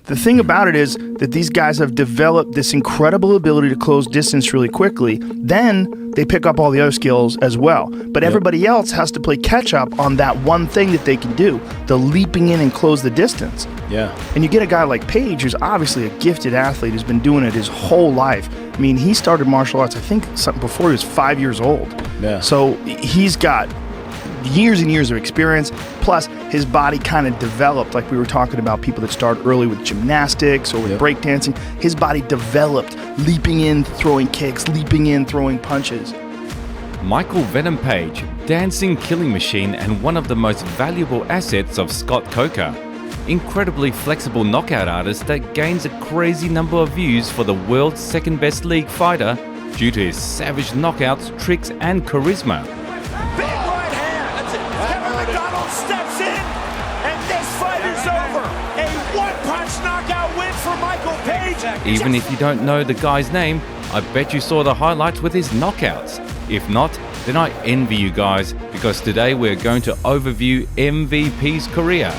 The thing about it is that these guys have developed this incredible ability to close distance really quickly. Then they pick up all the other skills as well. But everybody else has to play catch up on that one thing that they can do, the leaping in and close the distance. Yeah. And you get a guy like Paige, who's obviously a gifted athlete, who's been doing it his whole life. I mean, he started martial arts, I think, before he was 5 years old. Yeah. So he's got years and years of experience, plus his body kind of developed, like we were talking about people that start early with gymnastics or with breakdancing. His body developed leaping in, throwing kicks, leaping in, throwing punches. Michael Venom Page, dancing killing machine and one of the most valuable assets of Scott Coker. Incredibly flexible knockout artist that gains a crazy number of views for the world's second best league fighter due to his savage knockouts, tricks and charisma. Steps in, and this fight is over. A one-punch knockout win for Michael Page. Even if you don't know the guy's name, I bet you saw the highlights with his knockouts. If not, then I envy you guys, because today we're going to overview MVP's career.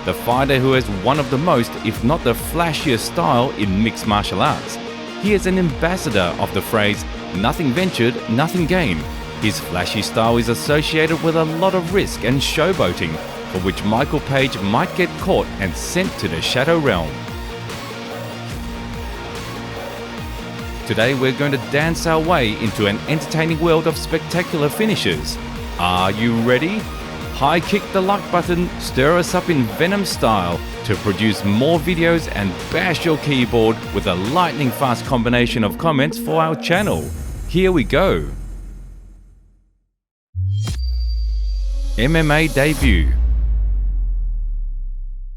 The fighter who has one of the most, if not the flashiest style in mixed martial arts. He is an ambassador of the phrase, nothing ventured, nothing gained. His flashy style is associated with a lot of risk and showboating, for which Michael Page might get caught and sent to the Shadow Realm. Today we're going to dance our way into an entertaining world of spectacular finishes. Are you ready? High kick the like button, stir us up in Venom style to produce more videos and bash your keyboard with a lightning fast combination of comments for our channel. Here we go. MMA debut.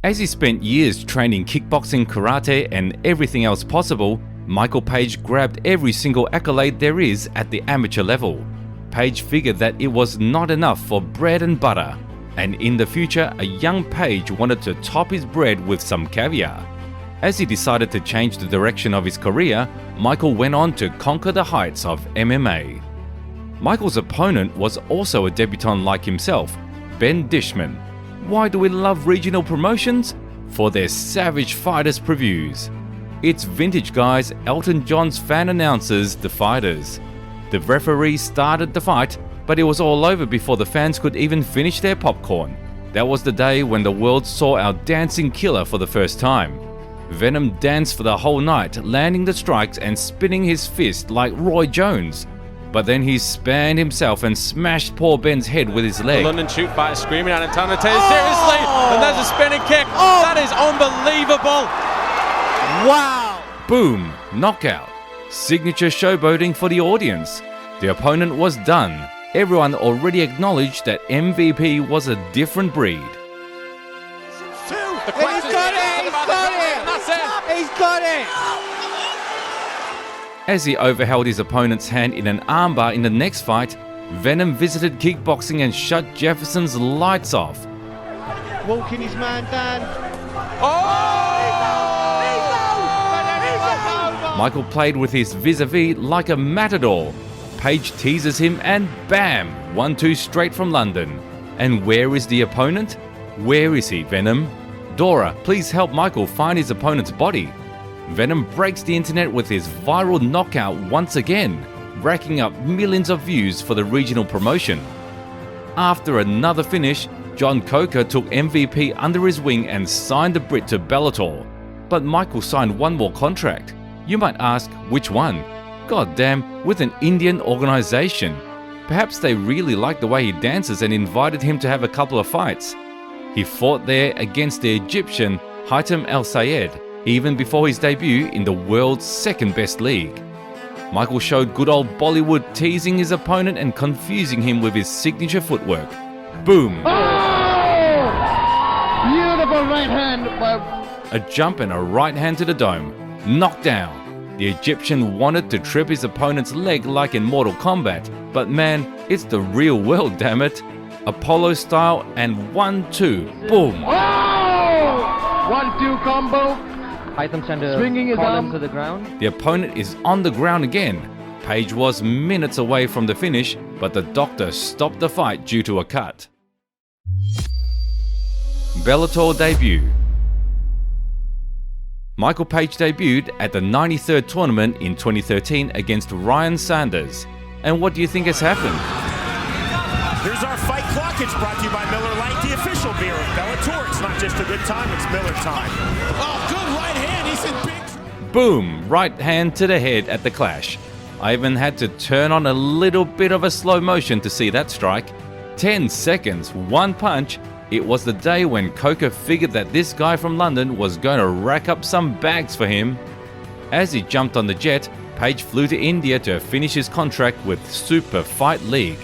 As he spent years training kickboxing, karate and everything else possible, Michael Page grabbed every single accolade there is at the amateur level. Page figured that it was not enough for bread and butter, and in the future a young Page wanted to top his bread with some caviar. As he decided to change the direction of his career, Michael went on to conquer the heights of MMA. Michael's opponent was also a debutant like himself, Ben Dishman. Why do we love regional promotions? For their savage fighters previews. It's vintage guys, Elton John's fan announces the fighters. The referee started the fight, but it was all over before the fans could even finish their popcorn. That was the day when the world saw our dancing killer for the first time. Venom danced for the whole night, landing the strikes and spinning his fist like Roy Jones. But then he spanned himself and smashed poor Ben's head with his leg. The London shoot fighter screaming out in time to take it seriously, and there's a spinning kick. That is unbelievable. Wow. Boom, knockout. Signature showboating for the audience. The opponent was done. Everyone already acknowledged that MVP was a different breed. He's got it. He's got it. As he overheld his opponent's hand in an armbar in the next fight, Venom visited kickboxing and shut Jefferson's lights off. Walking his man down. Michael played with his vis-a-vis like a matador. Page teases him and bam! 1-2 straight from London. And where is the opponent? Where is he, Venom? Dora, please help Michael find his opponent's body. Venom breaks the internet with his viral knockout once again, racking up millions of views for the regional promotion. After another finish, John Coker took MVP under his wing and signed the Brit to Bellator. But Michael signed one more contract. You might ask, which one? God damn, with an Indian organization. Perhaps they really liked the way he dances and invited him to have a couple of fights. He fought there against the Egyptian Haitham El Sayed, even before his debut in the world's second best league. Michael showed good old Bollywood, teasing his opponent and confusing him with his signature footwork. Boom! Oh! Beautiful right hand. A jump and a right hand to the dome. Knockdown. The Egyptian wanted to trip his opponent's leg like in Mortal Kombat, but man, it's the real world, damn it. Apollo style and 1-2. Boom! Oh! 1-2 combo. Haitham trying to Swinging his fall arm. him to the ground. The opponent is on the ground again. Page was minutes away from the finish, but the doctor stopped the fight due to a cut. Bellator debut. Michael Page debuted at the 93rd tournament in 2013 against Ryan Sanders. And what do you think has happened? Here's our fight clock. It's brought to you by Miller Lite, the official beer of Bellator. It's not just a good time, it's Miller time. Oh, good right hand. He's in big... Boom! Right hand to the head at the clash. I even had to turn on a little bit of a slow motion to see that strike. 10 seconds, one punch. It was the day when Coker figured that this guy from London was going to rack up some bags for him. As he jumped on the jet, Page flew to India to finish his contract with Super Fight League.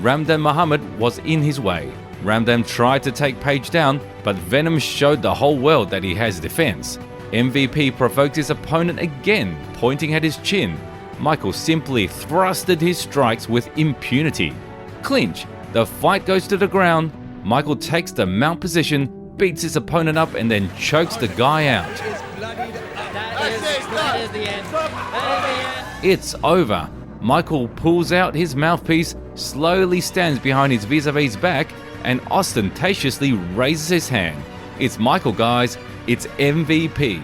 Ramdan Muhammad was in his way. Ramdan tried to take Page down, but Venom showed the whole world that he has defense. MVP provoked his opponent again, pointing at his chin. Michael simply thrusted his strikes with impunity. Clinch. The fight goes to the ground. Michael takes the mount position, beats his opponent up, and then chokes the guy out. That is the end. It's over. Michael pulls out his mouthpiece, slowly stands behind his vis-a-vis back, and ostentatiously raises his hand. It's Michael, guys. It's MVP.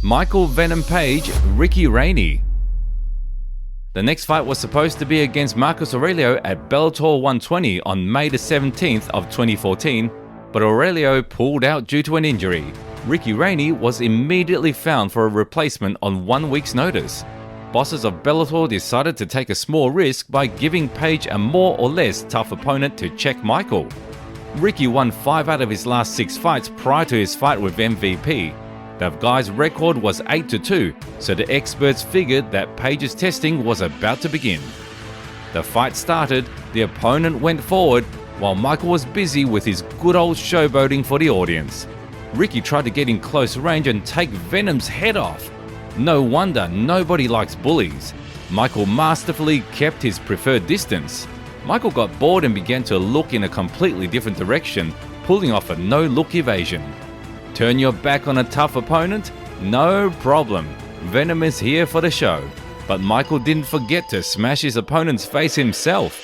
Michael Venom Page, Ricky RAINEY. The next fight was supposed to be against Marcus Aurelio at Bellator 120 on May the 17th of 2014, but Aurelio pulled out due to an injury. Ricky RAINEY was immediately found for a replacement on 1 week's notice. Bosses of Bellator decided to take a small risk by giving Page a more or less tough opponent to check Michael. Ricky won 5 out of his last 6 fights prior to his fight with MVP. The guy's record was 8-2, so the experts figured that Page's testing was about to begin. The fight started, the opponent went forward, while Michael was busy with his good old showboating for the audience. Ricky tried to get in close range and take Venom's head off. No wonder nobody likes bullies. Michael masterfully kept his preferred distance. Michael got bored and began to look in a completely different direction, pulling off a no-look evasion. Turn your back on a tough opponent? No problem. Venom is here for the show. But Michael didn't forget to smash his opponent's face himself.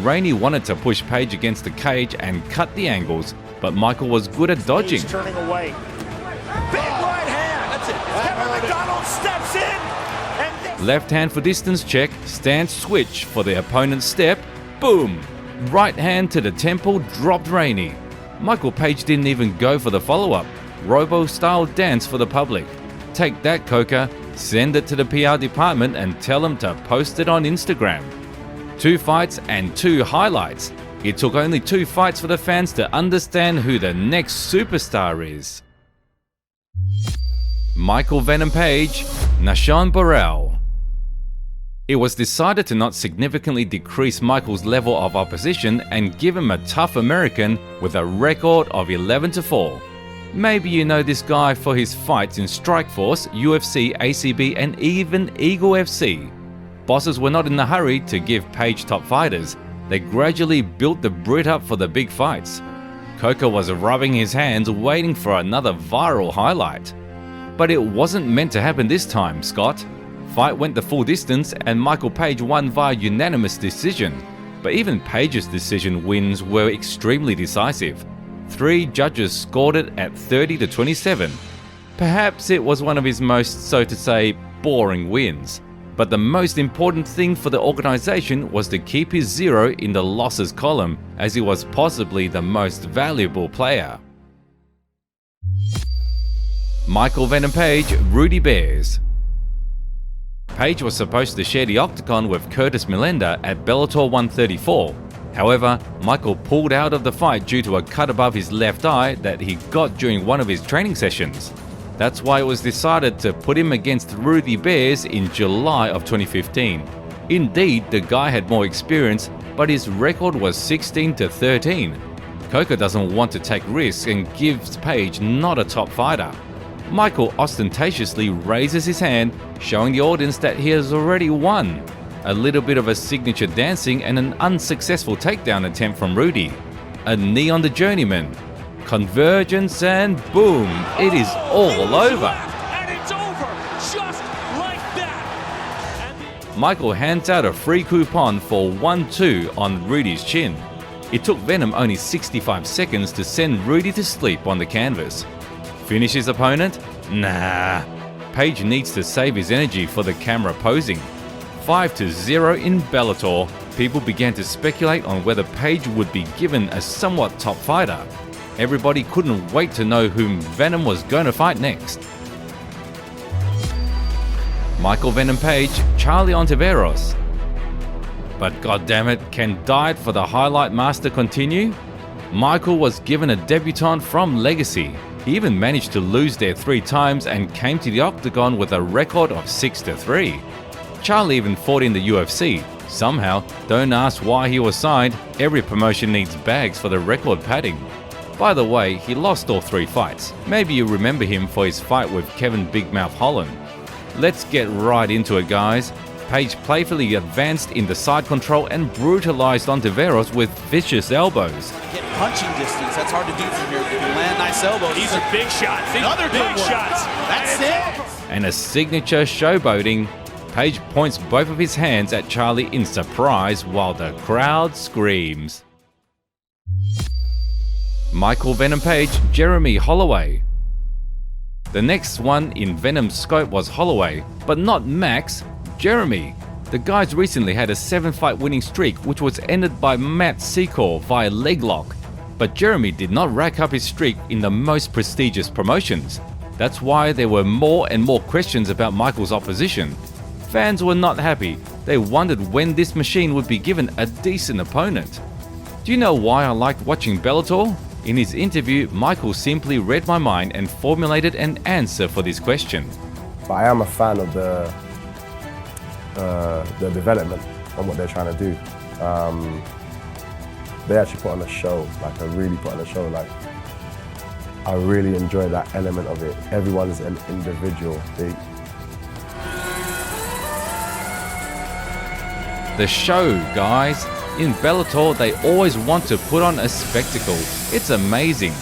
RAINEY wanted to push Page against the cage and cut the angles, but Michael was good at dodging. He's turning away. Big right hand. That's it. Kevin McDonald steps in. And Left hand for distance check, stance switch for the opponent's step. Boom! Right hand to the temple, dropped RAINEY. Michael Page didn't even go for the follow-up. Robo-style dance for the public. Take that, Coker. Send it to the PR department and tell them to post it on Instagram. 2 fights and 2 highlights. It took only 2 fights for the fans to understand who the next superstar is. Michael Venom Page, Nashawn Burrell. It was decided to not significantly decrease Michael's level of opposition and give him a tough American with a record of 11-4. Maybe you know this guy for his fights in Strikeforce, UFC, ACB, and even Eagle FC. Bosses were not in a hurry to give Page top fighters. They gradually built the Brit up for the big fights. Coker was rubbing his hands waiting for another viral highlight. But it wasn't meant to happen this time, Scott. Fight went the full distance and Michael Page won via unanimous decision. But even Page's decision wins were extremely decisive. 3 judges scored it at 30-27. Perhaps it was one of his most, so to say, boring wins. But the most important thing for the organization was to keep his 0 in the losses column, as he was possibly the most valuable player. Michael Venom Page, Rudy Bears. Page was supposed to share the octagon with Curtis Millender at Bellator 134. However, Michael pulled out of the fight due to a cut above his left eye that he got during one of his training sessions. That's why it was decided to put him against Rudy Bears in July of 2015. Indeed, the guy had more experience, but his record was 16-13. Coker doesn't want to take risks and gives Page not a top fighter. Michael ostentatiously raises his hand, showing the audience that he has already won. A little bit of a signature dancing and an unsuccessful takedown attempt from Rudy. A knee on the journeyman. Convergence and boom, it is all over. And it's over, just like that. Michael hands out a free coupon for 1-2 on Rudy's chin. It took Venom only 65 seconds to send Rudy to sleep on the canvas. Finish his opponent? Nah. Page needs to save his energy for the camera posing. 5-0 in Bellator. People began to speculate on whether Page would be given a somewhat top fighter. Everybody couldn't wait to know whom Venom was going to fight next. Michael Venom Page, Charlie Ontiveros. But goddammit, can Diet for the Highlight Master continue? Michael was given a debutant from Legacy. He even managed to lose there 3 times and came to the octagon with a record of 6-3. Charlie even fought in the UFC. Somehow, don't ask why he was signed, every promotion needs bags for the record padding. By the way, he lost all 3 fights. Maybe you remember him for his fight with Kevin Big Mouth Holland. Let's get right into it, guys. Page playfully advanced in the side control and brutalized Ontiveros with vicious elbows. Get punching distance, that's hard to do from here. If you land nice elbows. These are big shots. Another big good one. shots. That's it. And a signature showboating. Page points both of his hands at Charlie in surprise while the crowd screams. Michael Venom Page, Jeremy Holloway. The next one in Venom's scope was Holloway, but not Max, Jeremy. The guys recently had a 7-fight winning streak which was ended by Matt Secor via leg lock. But Jeremy did not rack up his streak in the most prestigious promotions. That's why there were more and more questions about Michael's opposition. Fans were not happy. They wondered when this machine would be given a decent opponent. Do you know why I liked watching Bellator? In his interview, Michael simply read my mind and formulated an answer for this question. But I am a fan of the development and what they're trying to do. They actually put on a show, like I really put on a show. Like I really enjoy that element of it. Everyone's an individual. The show, guys. In Bellator, they always want to put on a spectacle. It's amazing.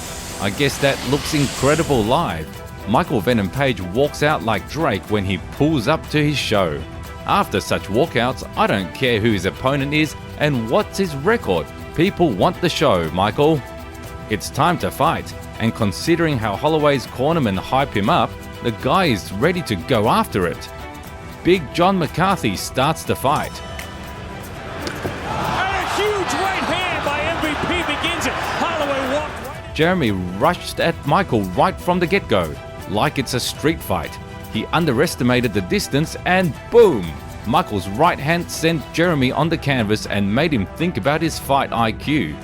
I guess that looks incredible live. Michael Venom Page walks out like Drake when he pulls up to his show. After such walkouts, I don't care who his opponent is and what's his record. People want the show, Michael. It's time to fight, and considering how Holloway's cornermen hype him up, the guy is ready to go after it. Big John McCarthy starts the fight. Jeremy rushed at Michael right from the get-go, like it's a street fight. He underestimated the distance and boom! Michael's right hand sent Jeremy on the canvas and made him think about his fight IQ.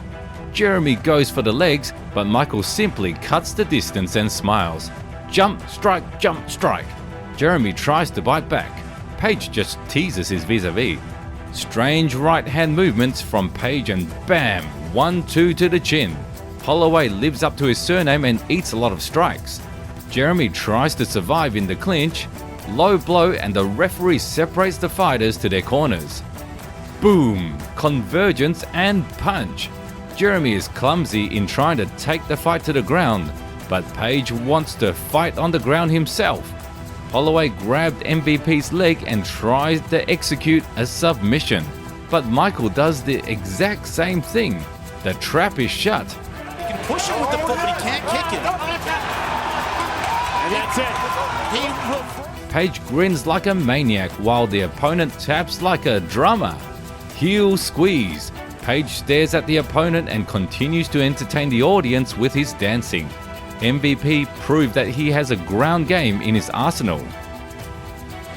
Jeremy goes for the legs, but Michael simply cuts the distance and smiles. Jump, strike, jump, strike. Jeremy tries to bite back. Page just teases his vis-a-vis. Strange right hand movements from Page and bam! 1-2 to the chin. Holloway lives up to his surname and eats a lot of strikes. Jeremy tries to survive in the clinch. Low blow and the referee separates the fighters to their corners. Boom! Convergence and punch. Jeremy is clumsy in trying to take the fight to the ground, but Page wants to fight on the ground himself. Holloway grabbed MVP's leg and tries to execute a submission, but Michael does the exact same thing. The trap is shut. You can push him with the foot, but he can't kick it. And that's it. Page grins like a maniac while the opponent taps like a drummer. Heel squeeze. Page stares at the opponent and continues to entertain the audience with his dancing. MVP proved that he has a ground game in his arsenal.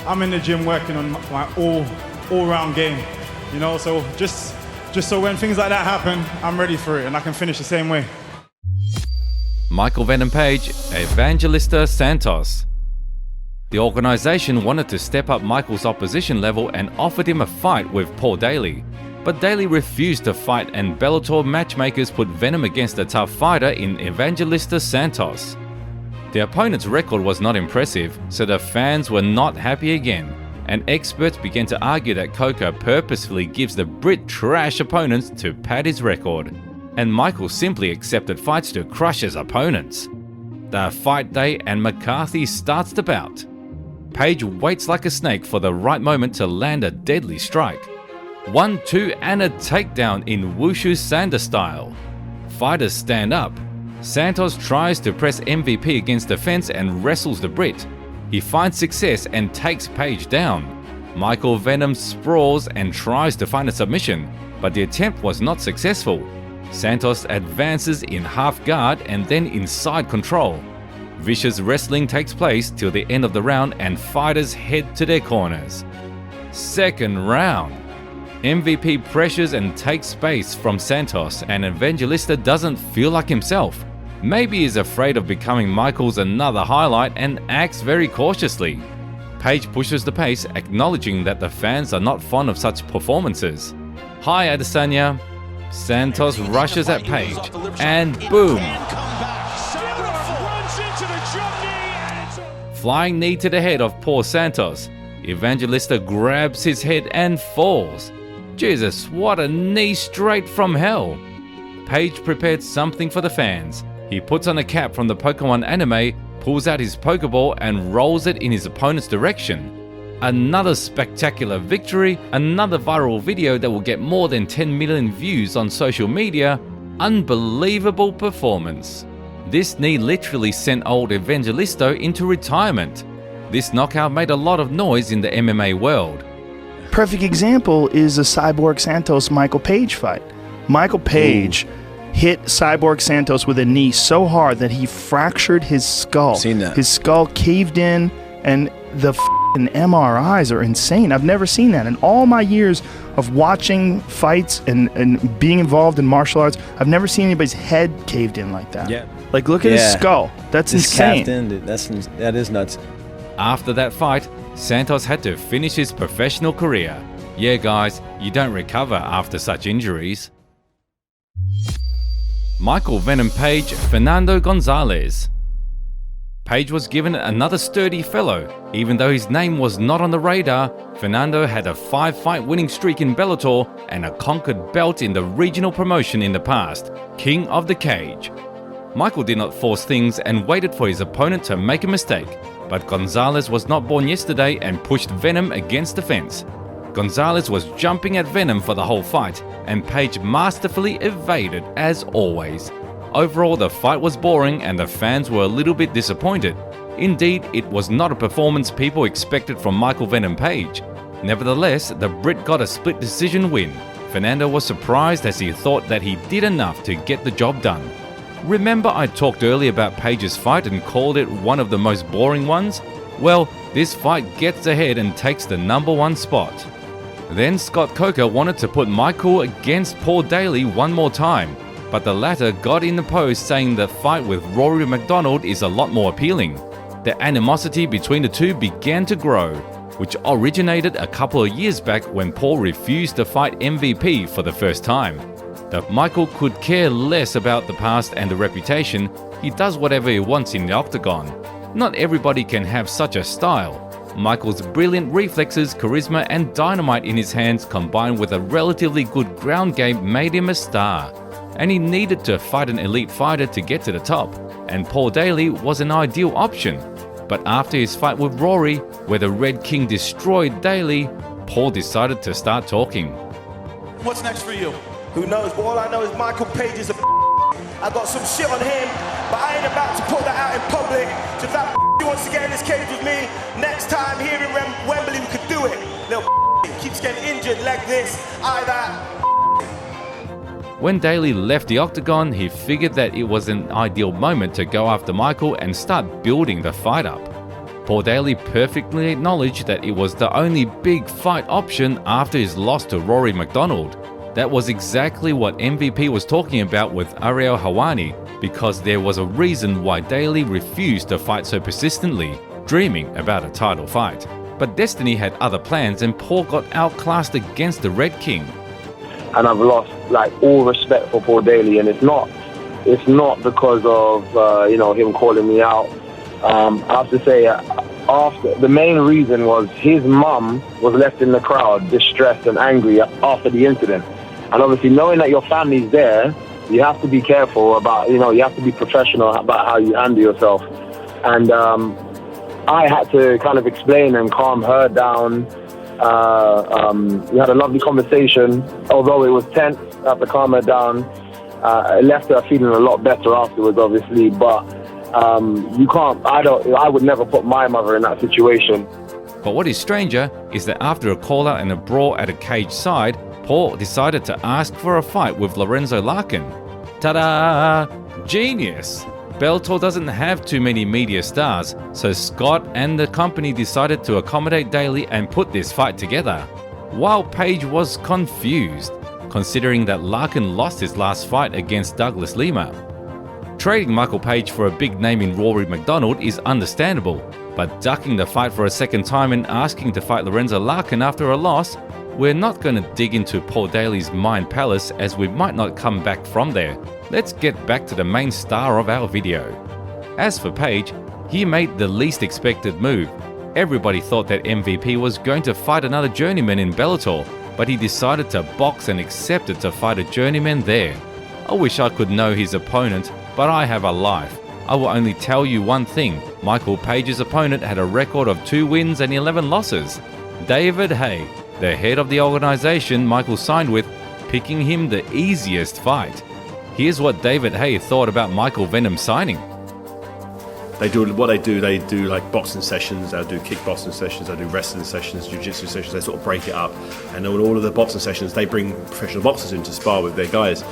I'm in the gym working on my all-round game, you know, so just so when things like that happen, I'm ready for it and I can finish the same way. Michael Venom Page, Evangelista SANTOS. The organization wanted to step up Michael's opposition level and offered him a fight with DALEY. But DALEY refused to fight and Bellator matchmakers put Venom against a tough fighter in Evangelista SANTOS. The opponent's record was not impressive, so the fans were not happy again, and experts began to argue that Coker purposefully gives the Brit trash opponents to pad his record, and Michael simply accepted fights to crush his opponents. The fight day and McCarthy starts the bout. Page waits like a snake for the right moment to land a deadly strike. 1-2 and a takedown in Wushu Sanda style. Fighters stand up. Santos tries to press MVP against the fence and wrestles the Brit. He finds success and takes Page down. Michael Venom sprawls and tries to find a submission, but the attempt was not successful. Santos advances in half guard and then inside control. Vicious wrestling takes place till the end of the round and fighters head to their corners. Second round. MVP pressures and takes space from Santos, and Evangelista doesn't feel like himself. Maybe he's afraid of becoming Michael's another highlight and acts very cautiously. Page pushes the pace, acknowledging that the fans are not fond of such performances. Hi Adesanya. Santos rushes at Page, and boom! Flying knee to the head of poor Santos. Evangelista grabs his head and falls. Jesus, what a knee straight from hell! Page prepared something for the fans. He puts on a cap from the Pokemon anime, pulls out his Pokeball and rolls it in his opponent's direction. Another spectacular victory, another viral video that will get more than 10 million views on social media. Unbelievable performance. This knee literally sent old Evangelisto into retirement. This knockout made a lot of noise in the MMA world. Perfect example is the Cyborg Santos Michael Page fight. Michael Page hit Cyborg Santos with a knee so hard that he fractured his skull. Seen that. His skull caved in, and the MRIs are insane. I've never seen that. In all my years of watching fights and being involved in martial arts, I've never seen anybody's head caved in like that. Yeah. Like, look at his skull. That's insane. That is nuts. After that fight, Santos had to finish his professional career. Yeah guys, you don't recover after such injuries. Michael Venom Page, Fernando Gonzalez. Page was given another sturdy fellow. Even though his name was not on the radar, Fernando had a 5-fight winning streak in Bellator and a conquered belt in the regional promotion in the past, King of the Cage. Michael did not force things and waited for his opponent to make a mistake, but Gonzalez was not born yesterday and pushed Venom against the fence. Gonzalez was jumping at Venom for the whole fight, and Page masterfully evaded as always. Overall, the fight was boring and the fans were a little bit disappointed. Indeed, it was not a performance people expected from Michael Venom Page. Nevertheless, the Brit got a split decision win. Fernando was surprised as he thought that he did enough to get the job done. Remember I talked earlier about Page's fight and called it one of the most boring ones? Well, this fight gets ahead and takes the #1 spot. Then Scott Coker wanted to put Michael against Paul Daley one more time, but the latter got in the post saying the fight with Rory McDonald is a lot more appealing. The animosity between the two began to grow, which originated a couple of years back when Paul refused to fight MVP for the first time. That Michael could care less about the past and the reputation. He does whatever he wants in the octagon. Not everybody can have such a style. Michael's brilliant reflexes, charisma and dynamite in his hands combined with a relatively good ground game made him a star. And he needed to fight an elite fighter to get to the top, and Paul Daley was an ideal option. But after his fight with Rory, where the Red King destroyed Daley, Paul decided to start talking. What's next for you? Who knows? But all I know is Michael Page is a I got some shit on him, but I ain't about to put that out in public. So if that wants to get in this cage with me, next time here in Wembley we could do it. Little keeps getting injured, leg this, eye that. When Daley left the octagon, he figured that it was an ideal moment to go after Michael and start building the fight up. Paul Daley perfectly acknowledged that it was the only big fight option after his loss to Rory McDonald. That was exactly what MVP was talking about with Ariel Helwani, because there was a reason why Daley refused to fight so persistently, dreaming about a title fight. But Destiny had other plans and Paul got outclassed against the Red King. And I've lost all respect for Paul Daley, and it's not because of him calling me out. I have to say, after the main reason was his mum was left in the crowd, distressed and angry after the incident. And obviously, knowing that your family's there, you have to be careful about, you have to be professional about how you handle yourself. And I had to kind of explain and calm her down We had a lovely conversation, although it was tense. I had to calm her down. It left her feeling a lot better afterwards, obviously, but I would never put my mother in that situation. But what is stranger is that after a call-out and a brawl at a cage side, Paul decided to ask for a fight with Lorenzo Larkin. Ta-da! Genius! Bellator doesn't have too many media stars, so Scott and the company decided to accommodate Daley and put this fight together. While Page was confused, considering that Larkin lost his last fight against Douglas Lima. Trading Michael Page for a big name in Rory McDonald is understandable, but ducking the fight for a second time and asking to fight Lorenzo Larkin after a loss, we're not going to dig into Paul Daley's mind palace as we might not come back from there. Let's get back to the main star of our video. As for Page, he made the least expected move. Everybody thought that MVP was going to fight another journeyman in Bellator, but he decided to box and accepted to fight a journeyman there. I wish I could know his opponent, but I have a life. I will only tell you one thing: Michael Page's opponent had a record of 2 wins and 11 losses. David Haye, the head of the organization Michael signed with, picking him the easiest fight. Here's what David Haye thought about Michael Venom signing. They do like boxing sessions, they'll do kickboxing sessions, they'll do wrestling sessions, jiu-jitsu sessions, they sort of break it up. And on all of the boxing sessions, they bring professional boxers in to spar with their guys.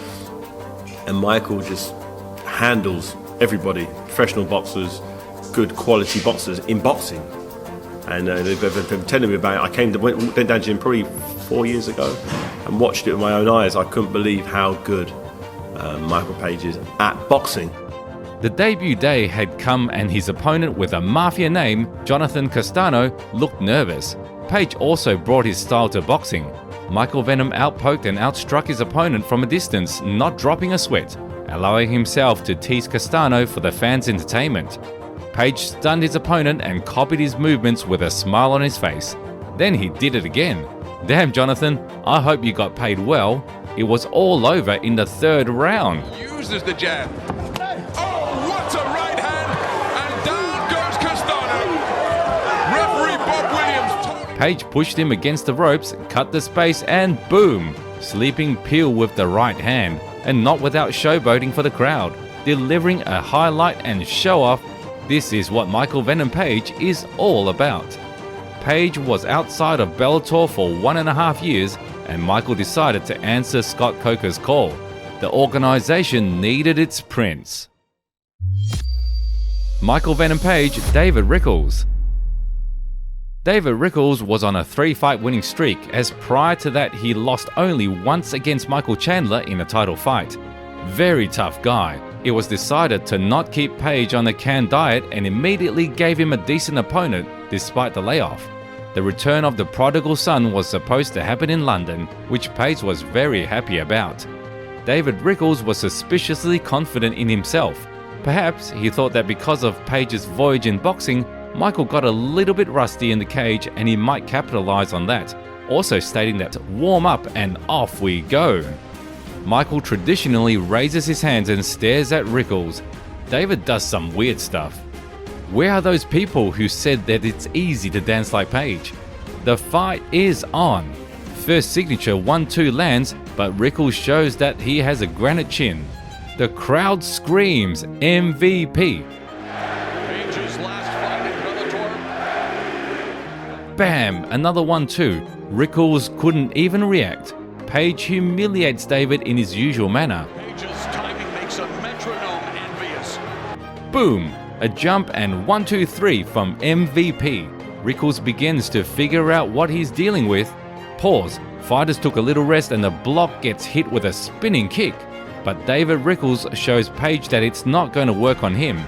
And Michael just handles everybody, professional boxers, good quality boxers in boxing. And they've been telling me about it. Went down to him probably 4 years ago and watched it with my own eyes. I couldn't believe how good Michael Page is at boxing. The debut day had come and his opponent with a mafia name, Jonathan Castano, looked nervous. Page also brought his style to boxing. Michael Venom outpoked and outstruck his opponent from a distance, not dropping a sweat, allowing himself to tease Castano for the fans' entertainment. Page stunned his opponent and copied his movements with a smile on his face. Then he did it again. Damn, Jonathan, I hope you got paid well. It was all over in the 3rd round. Uses the jab. Oh, what a right hand! And down goes Castano. Referee Bob Williams. Page pushed him against the ropes, cut the space, and boom! Sleeping Peel with the right hand, and not without showboating for the crowd, delivering a highlight and show off. This is what Michael Venom Page is all about. Page was outside of Bellator for 1.5 years, and Michael decided to answer Scott Coker's call. The organization needed its prince. Michael Venom Page, David Rickles. David Rickles was on a 3-fight winning streak, as prior to that he lost only once against Michael Chandler in a title fight. Very tough guy. It was decided to not keep Page on the canned diet and immediately gave him a decent opponent despite the layoff. The return of the prodigal son was supposed to happen in London, which Page was very happy about. David Rickles was suspiciously confident in himself. Perhaps he thought that because of Page's voyage in boxing, Michael got a little bit rusty in the cage and he might capitalize on that, also stating that warm up and off we go. Michael traditionally raises his hands and stares at Rickles. David does some weird stuff. Where are those people who said that it's easy to dance like Page? The fight is on. First signature 1-2 lands, but Rickles shows that he has a granite chin. The crowd screams MVP. Page's last fight in Bellator. Bam! Another 1-2. Rickles couldn't even react. Page humiliates David in his usual manner. Page's timing makes a metronome envious. Boom! A jump and 1-2-3 from MVP. Rickles begins to figure out what he's dealing with. Pause. Fighters took a little rest and the block gets hit with a spinning kick. But David Rickles shows Page that it's not going to work on him.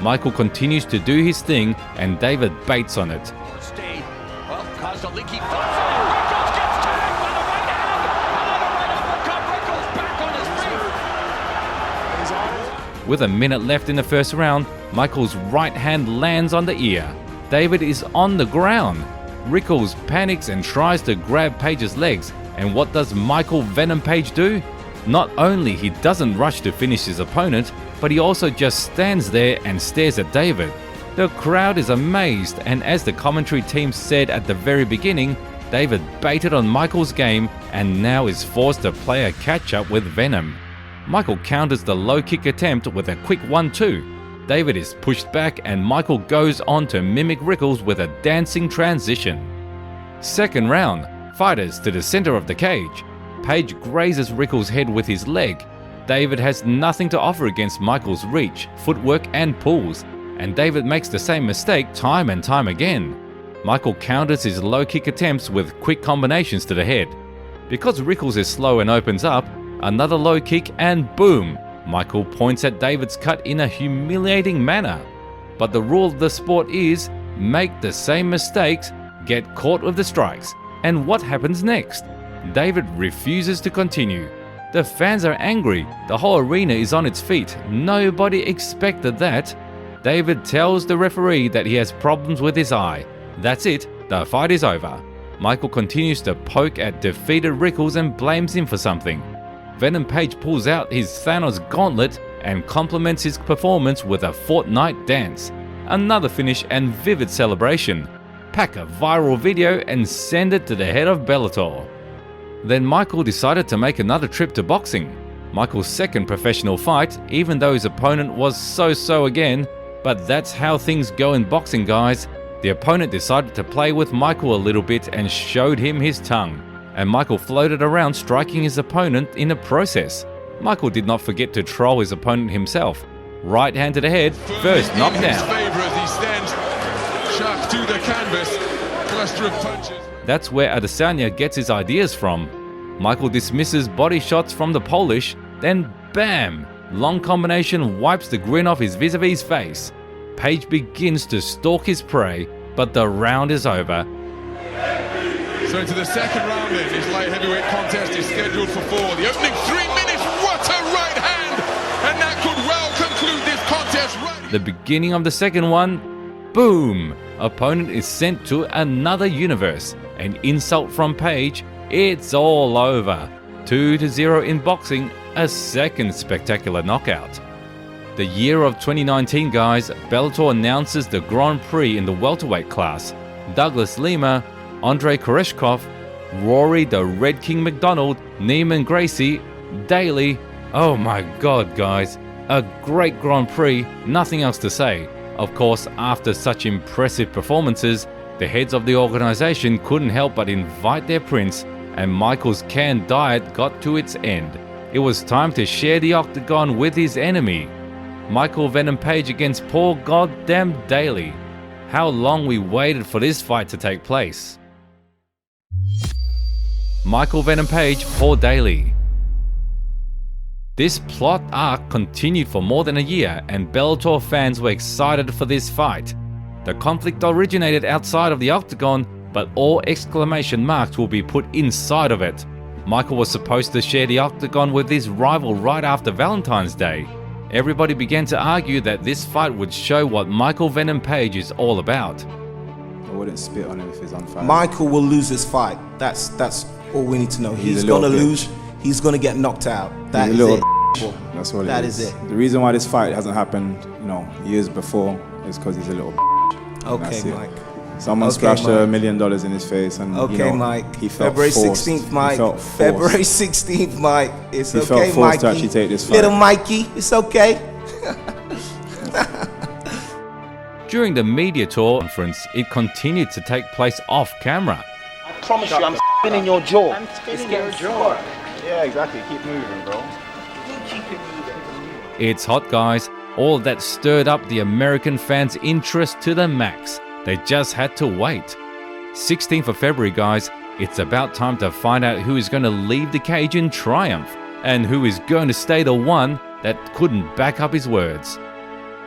Michael continues to do his thing and David baits on it. Well, caused a leaky fight. Rickles gets tagged by the right hand. Another right uppercut. Rickles back on his feet. With a minute left in the first round, Michael's right hand lands on the ear. David is on the ground. Rickles panics and tries to grab Page's legs, and what does Michael Venom Page do? Not only he doesn't rush to finish his opponent, but he also just stands there and stares at David. The crowd is amazed, and as the commentary team said at the very beginning, David baited on Michael's game and now is forced to play a catch-up with Venom. Michael counters the low kick attempt with a quick 1-2. David is pushed back and Michael goes on to mimic Rickles with a dancing transition. Second round, fighters to the center of the cage. Page grazes Rickles' head with his leg. David has nothing to offer against Michael's reach, footwork and pulls, and David makes the same mistake time and time again. Michael counters his low kick attempts with quick combinations to the head. Because Rickles is slow and opens up, another low kick and boom! Michael points at David's cut in a humiliating manner. But the rule of the sport is, make the same mistakes, get caught with the strikes. And what happens next? David refuses to continue. The fans are angry, the whole arena is on its feet, nobody expected that. David tells the referee that he has problems with his eye. That's it, the fight is over. Michael continues to poke at defeated Rickles and blames him for something. Venom Page pulls out his Thanos gauntlet and compliments his performance with a Fortnite dance. Another finish and vivid celebration. Pack a viral video and send it to the head of Bellator. Then Michael decided to make another trip to boxing. Michael's second professional fight, even though his opponent was so-so again, but that's how things go in boxing, guys. The opponent decided to play with Michael a little bit and showed him his tongue. And Michael floated around striking his opponent in the process. Michael did not forget to troll his opponent himself. Right hand to the head, first knockdown. That's where Adesanya gets his ideas from. Michael dismisses body shots from the Polish, then BAM! Long combination wipes the grin off his vis-a-vis face. Page begins to stalk his prey, but the round is over. So into the second round then, this light heavyweight contest is scheduled for 4. The opening 3 minutes, what a right hand! And that could well conclude this contest right. The beginning of the second one, boom! Opponent is sent to another universe. An insult from Page, it's all over. 2-0 in boxing, a second spectacular knockout. The year of 2019, guys, Bellator announces the Grand Prix in the welterweight class. Douglas Lima, Andrei Koreshkov, Rory the Red King McDonald, Neiman Gracie, Daley. Oh my god, guys. A great Grand Prix, nothing else to say. Of course, after such impressive performances, the heads of the organization couldn't help but invite their prince, and Michael's canned diet got to its end. It was time to share the octagon with his enemy. Michael Venom Page against Paul goddamn Daley. How long we waited for this fight to take place. Michael Venom Page, Paul Daley. This plot arc continued for more than a year, and Bellator fans were excited for this fight. The conflict originated outside of the octagon, but all exclamation marks will be put inside of it. Michael was supposed to share the octagon with his rival right after Valentine's Day. Everybody began to argue that this fight would show what Michael Venom Page is all about. I wouldn't spit on him if he's on fire. Michael will lose this fight. That's all we need to know. He's gonna lose. He's gonna get knocked out. That is it. That's what that is it. The reason why this fight hasn't happened, years before, is because he's a little. Okay, Mike. Someone splashed $1 million in his face, and Mike. He felt February forced. 16th, Mike. February 16th, Mike. It's he okay, felt forced Mikey. to actually take this fight. Little Mikey, it's okay. During the media tour conference, it continued to take place off camera. I promise you, I'm in your jaw. I'm spinning your jaw. Yeah, exactly. Keep moving, bro. It's hot, guys. All that stirred up the American fans' interest to the max. They just had to wait. 16th of February, guys. It's about time to find out who is going to leave the cage in triumph and who is going to stay the one that couldn't back up his words.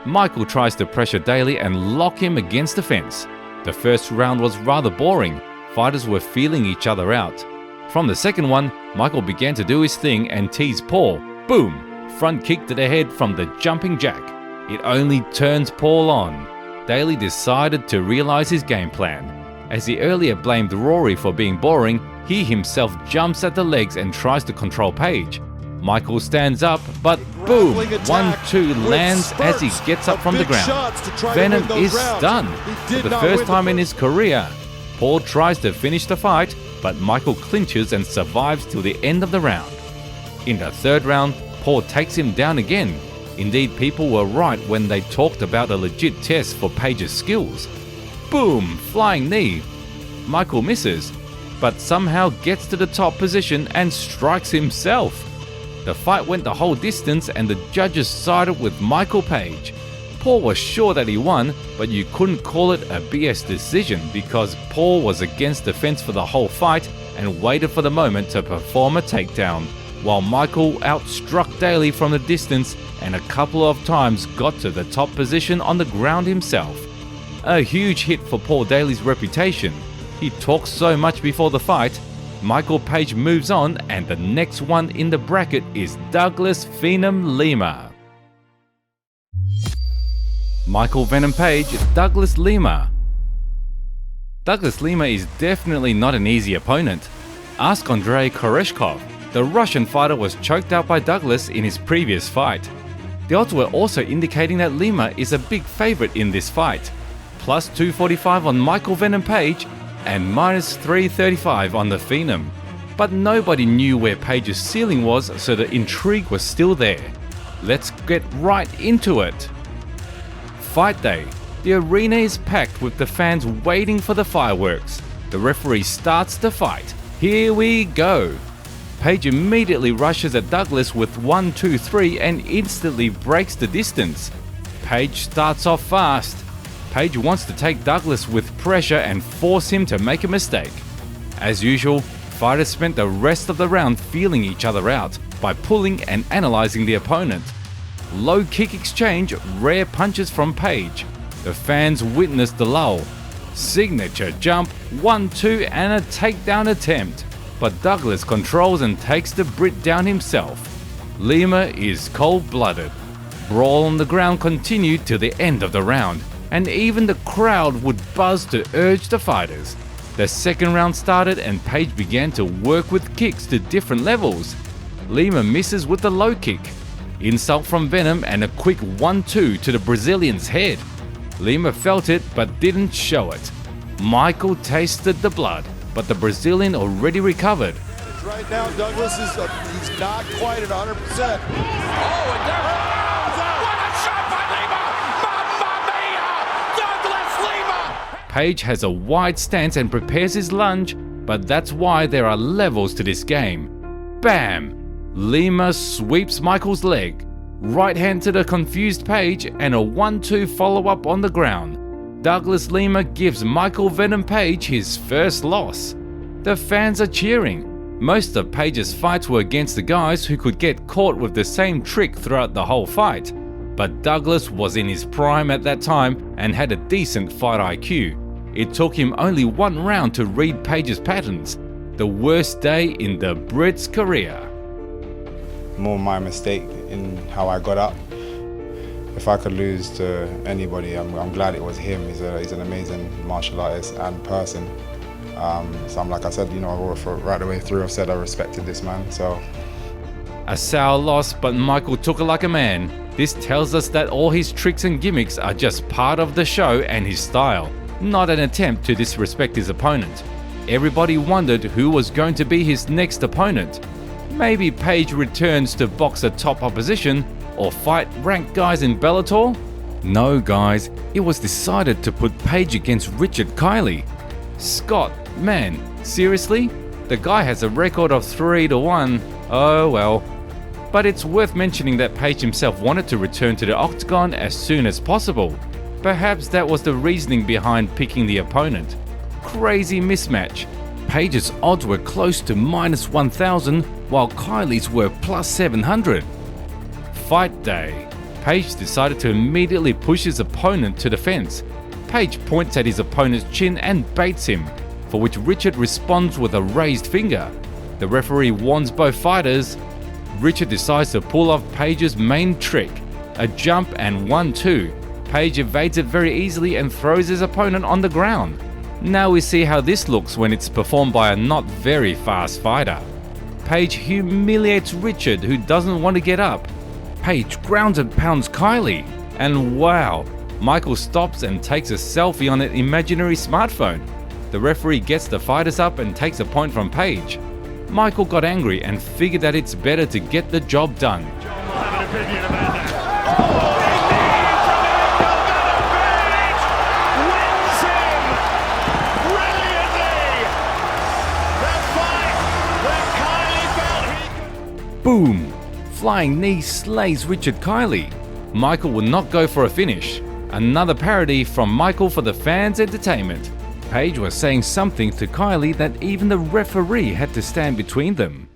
Michael tries to pressure Daley and lock him against the fence. The first round was rather boring. Fighters were feeling each other out. From the second one, Michael began to do his thing and tease Paul. Boom! Front kick to the head from the jumping jack. It only turns Paul on. Daley decided to realize his game plan. As he earlier blamed Rory for being boring, he himself jumps at the legs and tries to control Page. Michael stands up, but boom! 1-2 lands as he gets up from the ground. Venom is stunned. For the first time in his career, Paul tries to finish the fight, but Michael clinches and survives till the end of the round. In the third round, Paul takes him down again. Indeed, people were right when they talked about a legit test for Page's skills. Boom! Flying knee. Michael misses, but somehow gets to the top position and strikes himself. The fight went the whole distance and the judges sided with Michael Page. Paul was sure that he won, but you couldn't call it a BS decision because Paul was against the fence for the whole fight and waited for the moment to perform a takedown, while Michael outstruck Daley from the distance and a couple of times got to the top position on the ground himself. A huge hit for Paul Daley's reputation. He talks so much before the fight. Michael Page moves on, and the next one in the bracket is Douglas Venom Lima. Michael Venom Page, Douglas Lima. Douglas Lima is definitely not an easy opponent. Ask Andrei Koreshkov. The Russian fighter was choked out by Douglas in his previous fight. The odds were also indicating that Lima is a big favourite in this fight. Plus 245 on Michael Venom Page and minus 335 on the Phenom. But nobody knew where Page's ceiling was, so the intrigue was still there. Let's get right into it. Fight day. The arena is packed with the fans waiting for the fireworks. The referee starts the fight. Here we go. Page immediately rushes at Douglas with 1-2-3 and instantly breaks the distance. Page starts off fast. Page wants to take Douglas with pressure and force him to make a mistake. As usual, fighters spent the rest of the round feeling each other out by pulling and analysing the opponent. Low kick exchange, rare punches from Page. The fans witnessed the lull. Signature jump, 1-2 and a takedown attempt. But Douglas controls and takes the Brit down himself. Lima is cold-blooded. Brawl on the ground continued till the end of the round, and even the crowd would buzz to urge the fighters. The second round started and Page began to work with kicks to different levels. Lima misses with the low kick. Insult from Venom and a quick 1-2 to the Brazilian's head. Lima felt it but didn't show it. Michael tasted the blood, but the Brazilian already recovered. Right now, Douglas is he's not quite at 100%. Oh, and there what a shot by Lima! Mamma mia! Douglas Lima! Page has a wide stance and prepares his lunge, but that's why there are levels to this game. Bam! Lima sweeps Michael's leg. Right hand to the confused Page and a 1-2 follow-up on the ground. Douglas Lima gives Michael Venom Page his first loss. The fans are cheering. Most of Page's fights were against the guys who could get caught with the same trick throughout the whole fight. But Douglas was in his prime at that time and had a decent fight IQ. It took him only one round to read Page's patterns. The worst day in the Brit's career. More my mistake in how I got up. If I could lose to anybody, I'm glad it was him. He's an amazing martial artist and person. So I'm like I said, right the way through, I've said I respected this man. So a sour loss, but Michael took it like a man. This tells us that all his tricks and gimmicks are just part of the show and his style, not an attempt to disrespect his opponent. Everybody wondered who was going to be his next opponent. Maybe Page returns to box a top opposition or fight ranked guys in Bellator? No guys, it was decided to put Page against Richard Kiley. Scott, man, seriously? The guy has a record of 3-1, oh well. But it's worth mentioning that Page himself wanted to return to the octagon as soon as possible. Perhaps that was the reasoning behind picking the opponent. Crazy mismatch. Page's odds were close to minus 1,000 while Kiley's were plus 700. Fight day. Page decided to immediately push his opponent to the fence. Page points at his opponent's chin and baits him, for which Richard responds with a raised finger. The referee warns both fighters. Richard decides to pull off Page's main trick, a jump and 1-2. Page evades it very easily and throws his opponent on the ground. Now we see how this looks when it's performed by a not very fast fighter. Page humiliates Richard, who doesn't want to get up. Page grounds and pounds Kiley, and wow, Michael stops and takes a selfie on an imaginary smartphone. The referee gets the fighters up and takes a point from Page. Michael got angry and figured that it's better to get the job done. Boom! Flying knee slays Richard Kiley. Michael will not go for a finish. Another parody from Michael for the fans' entertainment. Page was saying something to Kiley that even the referee had to stand between them.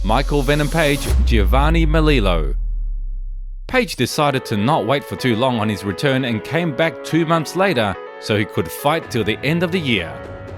Michael Venom Page, Giovanni Melillo. Page decided to not wait for too long on his return and came back 2 months later so he could fight till the end of the year.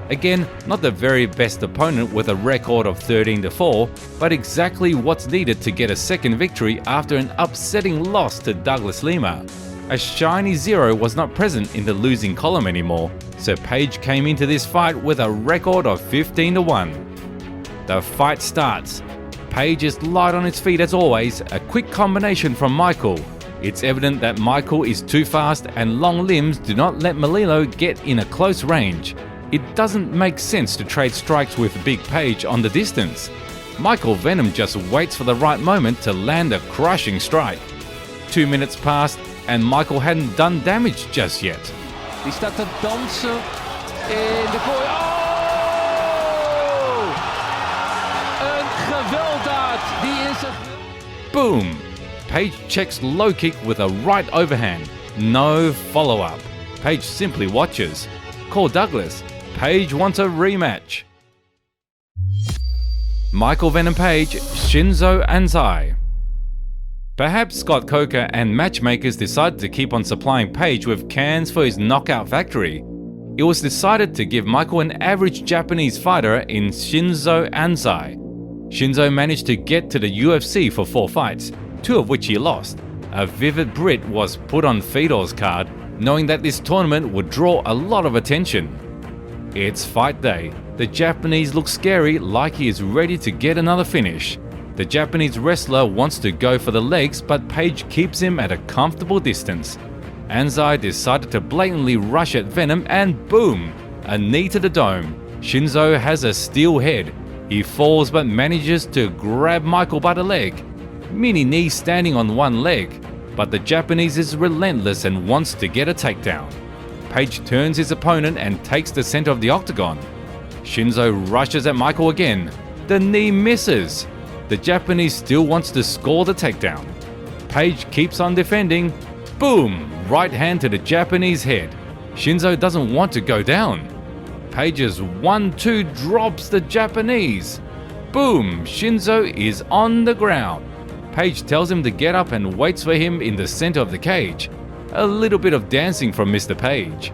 Again, not the very best opponent with a record of 13-4, but exactly what's needed to get a second victory after an upsetting loss to Douglas Lima. A shiny 0 was not present in the losing column anymore, so Page came into this fight with a record of 15-1. The fight starts. Page is light on his feet as always, a quick combination from Michael. It's evident that Michael is too fast and long limbs do not let Melillo get in a close range. It doesn't make sense to trade strikes with Big Page on the distance. Michael Venom just waits for the right moment to land a crushing strike. 2 minutes passed and Michael hadn't done damage just yet. Die staat te dansen in de kooi. Oh! Een gewelddaad. Die is het. Boom! Page checks low kick with a right overhand. No follow-up. Page simply watches. Call Douglas. Page wants a rematch. Michael Venom Page, Shinzo ANZAI. Perhaps Scott Coker and matchmakers decided to keep on supplying Page with cans for his knockout factory. It was decided to give Michael an average Japanese fighter in Shinzo ANZAI. Shinzo managed to get to the UFC for 4 fights, 2 of which he lost. A vivid Brit was put on Fedor's card, knowing that this tournament would draw a lot of attention. It's fight day. The Japanese looks scary, like he is ready to get another finish. The Japanese wrestler wants to go for the legs, but Page keeps him at a comfortable distance. ANZAI decided to blatantly rush at Venom and boom! A knee to the dome. Shinzo has a steel head. He falls but manages to grab Michael by the leg. Mini knee standing on one leg, but the Japanese is relentless and wants to get a takedown. Page turns his opponent and takes the center of the octagon. Shinzo rushes at Michael again. The knee misses. The Japanese still wants to score the takedown. Page keeps on defending. Boom! Right hand to the Japanese head. Shinzo doesn't want to go down. Page's 1-2 drops the Japanese. Boom! Shinzo is on the ground. Page tells him to get up and waits for him in the center of the cage. A little bit of dancing from Mr. Page.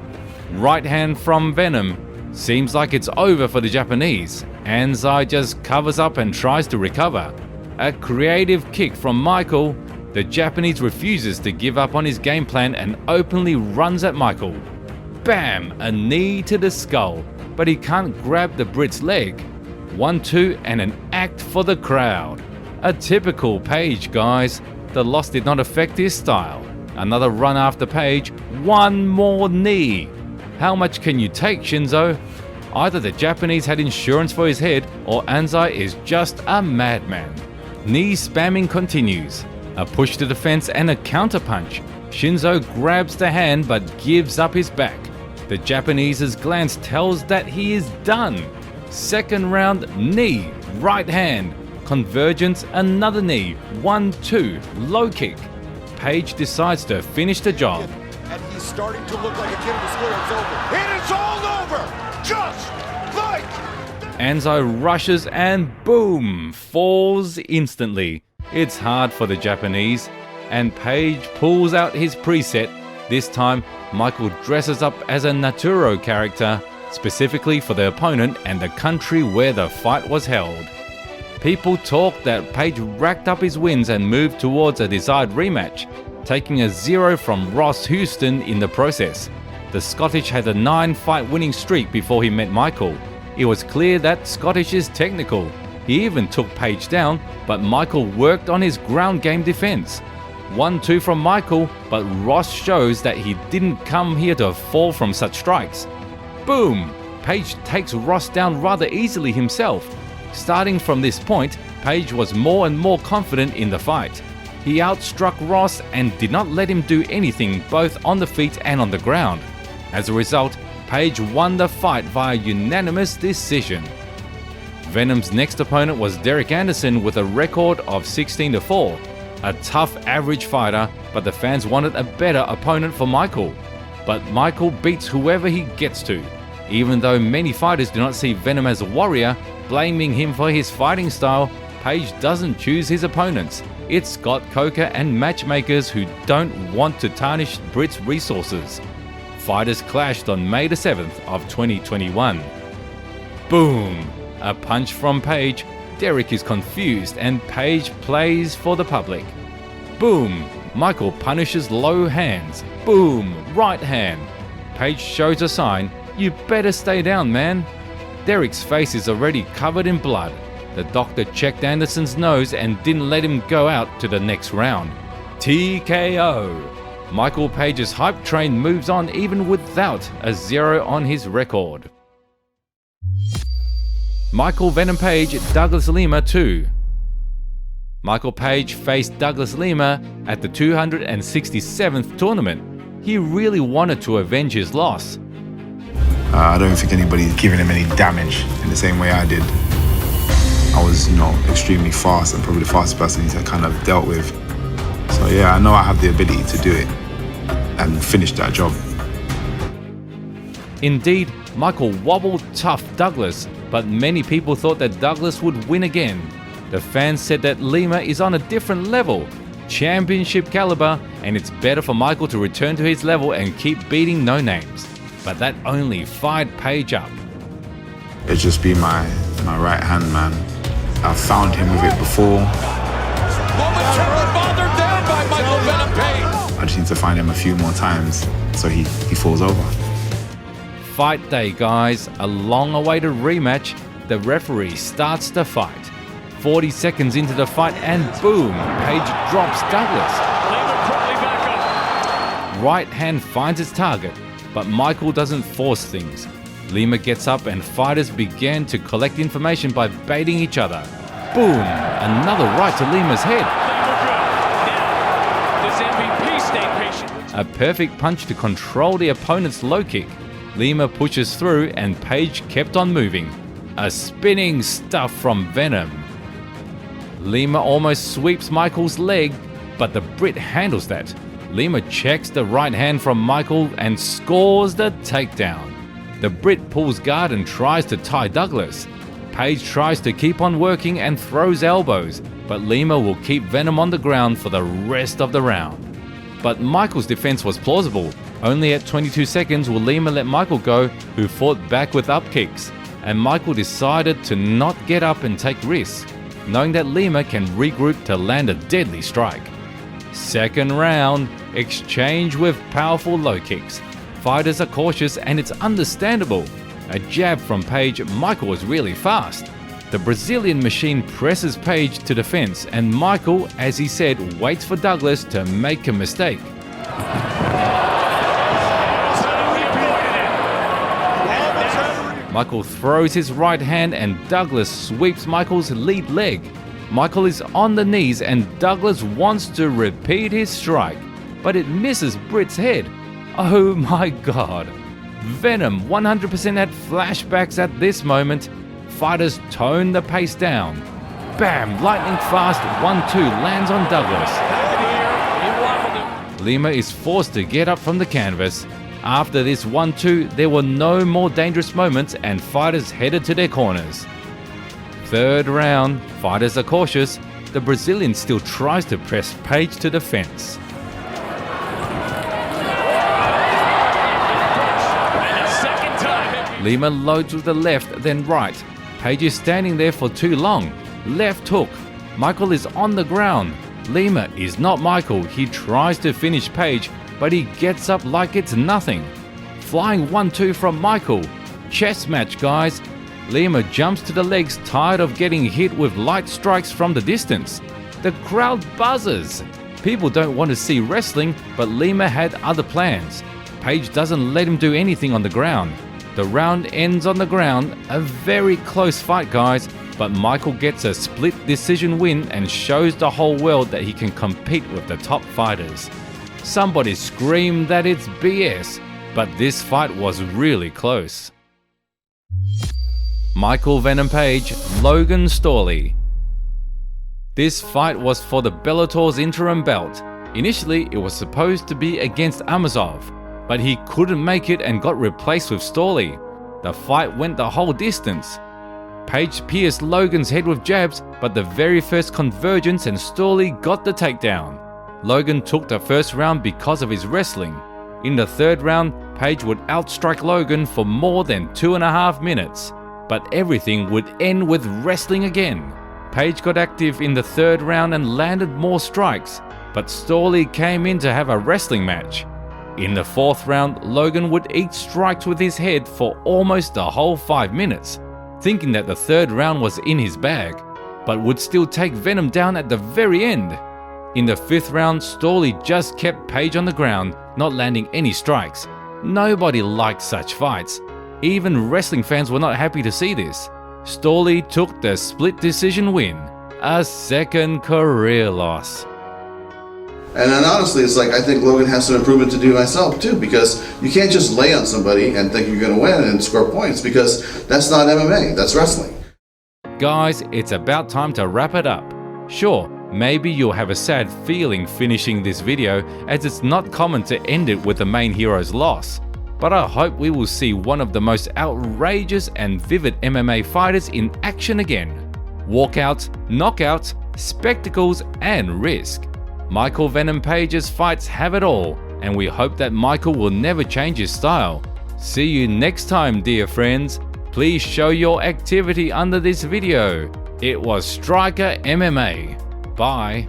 Right hand from Venom. Seems like it's over for the Japanese. ANZAI just covers up and tries to recover. A creative kick from Michael. The Japanese refuses to give up on his game plan and openly runs at Michael. Bam! A knee to the skull, but he can't grab the Brit's leg. 1-2 and an act for the crowd. A typical Page, guys. The loss did not affect his style. Another run after Page, one more knee. How much can you take, Shinzo? Either the Japanese had insurance for his head or ANZAI is just a madman. Knee spamming continues. A push to the fence and a counterpunch. Shinzo grabs the hand but gives up his back. The Japanese's glance tells that he is done. Second round, knee, right hand. Convergence, another knee, 1-2, low kick. Page decides to finish the job. And he's starting to look like a kid in the school. It's over. It is all over! Just like... ANZAI rushes and boom! Falls instantly. It's hard for the Japanese. And Page pulls out his preset. This time, Michael dresses up as a Naturo character, specifically for the opponent and the country where the fight was held. People talk that Page racked up his wins and moved towards a desired rematch, taking a 0 from Ross Houston in the process. The Scottish had a 9-fight winning streak before he met Michael. It was clear that Scottish is technical. He even took Page down, but Michael worked on his ground game defense. 1-2 from Michael, but Ross shows that he didn't come here to fall from such strikes. Boom! Page takes Ross down rather easily himself. Starting from this point, Page was more and more confident in the fight. He outstruck Ross and did not let him do anything both on the feet and on the ground. As a result, Page won the fight via unanimous decision. Venom's next opponent was Derek Anderson with a record of 16-4. A tough average fighter, but the fans wanted a better opponent for Michael. But Michael beats whoever he gets to. Even though many fighters do not see Venom as a warrior, blaming him for his fighting style, Page doesn't choose his opponents. It's Scott Coker and matchmakers who don't want to tarnish Brit's resources. Fighters clashed on May the 7th of 2021. Boom! A punch from Page. Derek is confused and Page plays for the public. Boom! Michael punishes low hands. Boom! Right hand. Page shows a sign. You better stay down, man. Derek's face is already covered in blood. The doctor checked Anderson's nose and didn't let him go out to the next round. TKO. Michael Page's hype train moves on even without a 0 on his record. Michael Venom Page, Douglas Lima 2. Michael Page faced Douglas Lima at the 267th tournament. He really wanted to avenge his loss. I don't think anybody's giving him any damage in the same way I did. I was, extremely fast and probably the fastest person he's kind of dealt with. So yeah, I know I have the ability to do it and finish that job. Indeed, Michael wobbled tough Douglas, but many people thought that Douglas would win again. The fans said that Lima is on a different level, championship caliber, and it's better for Michael to return to his level and keep beating no-names. But that only fired Page up. It's just been my right hand man. I've found him with it before. Momentarily bothered down by Michael Venom Page. I just need to find him a few more times so he falls over. Fight day, guys. A long-awaited rematch. The referee starts the fight. 40 seconds into the fight and boom, Page drops Douglas. Right hand finds its target, but Michael doesn't force things. Lima gets up and fighters began to collect information by baiting each other. Boom! Another right to Lima's head. A perfect punch to control the opponent's low kick. Lima pushes through and Page kept on moving. A spinning stuff from Venom. Lima almost sweeps Michael's leg, but the Brit handles that. Lima checks the right hand from Michael and scores the takedown. The Brit pulls guard and tries to tie Douglas. Page tries to keep on working and throws elbows, but Lima will keep Venom on the ground for the rest of the round. But Michael's defense was plausible. Only at 22 seconds will Lima let Michael go, who fought back with up kicks, and Michael decided to not get up and take risks, knowing that Lima can regroup to land a deadly strike. Second round, exchange with powerful low kicks. Fighters are cautious and it's understandable. A jab from Page, Michael was really fast. The Brazilian machine presses Page to the fence and Michael, as he said, waits for Douglas to make a mistake. Michael throws his right hand and Douglas sweeps Michael's lead leg. Michael is on the knees and Douglas wants to repeat his strike, but it misses Brit's head. Oh my god. Venom 100% had flashbacks at this moment. Fighters tone the pace down. Bam! Lightning fast 1-2 lands on Douglas. Lima is forced to get up from the canvas. After this 1-2, there were no more dangerous moments and fighters headed to their corners. Third round, fighters are cautious. The Brazilian still tries to press Page to the fence. Lima loads with the left, then right. Page is standing there for too long. Left hook. Michael is on the ground. Lima is not Michael. He tries to finish Page, but he gets up like it's nothing. Flying 1-2 from Michael. Chess match, guys. Lima jumps to the legs, tired of getting hit with light strikes from the distance. The crowd buzzes. People don't want to see wrestling, but Lima had other plans. Page doesn't let him do anything on the ground. The round ends on the ground, a very close fight, guys, but Michael gets a split decision win and shows the whole world that he can compete with the top fighters. Somebody screamed that it's BS, but this fight was really close. Michael Venom Page, Logan Storley. This fight was for the Bellator's interim belt. Initially, it was supposed to be against Amazov, but he couldn't make it and got replaced with Storley. The fight went the whole distance. Page pierced Logan's head with jabs, but the very first convergence and Storley got the takedown. Logan took the first round because of his wrestling. In the third round, Page would outstrike Logan for more than 2.5 minutes, but everything would end with wrestling again. Page got active in the third round and landed more strikes, but Storley came in to have a wrestling match. In the fourth round, Logan would eat strikes with his head for almost the whole 5 minutes, thinking that the third round was in his bag, but would still take Venom down at the very end. In the fifth round, Storley just kept Page on the ground, not landing any strikes. Nobody liked such fights. Even wrestling fans were not happy to see this. Storley took the split decision win, a second career loss. And then honestly, it's like I think Logan has some improvement to do myself too, because you can't just lay on somebody and think you're going to win and score points, because that's not MMA, that's wrestling. Guys, it's about time to wrap it up. Sure, maybe you'll have a sad feeling finishing this video, as it's not common to end it with the main hero's loss. But I hope we will see one of the most outrageous and vivid MMA fighters in action again. Walkouts, knockouts, spectacles, and risk. Michael Venom Page's fights have it all, and we hope that Michael will never change his style. See you next time, dear friends. Please show your activity under this video. It was Striker MMA. Bye.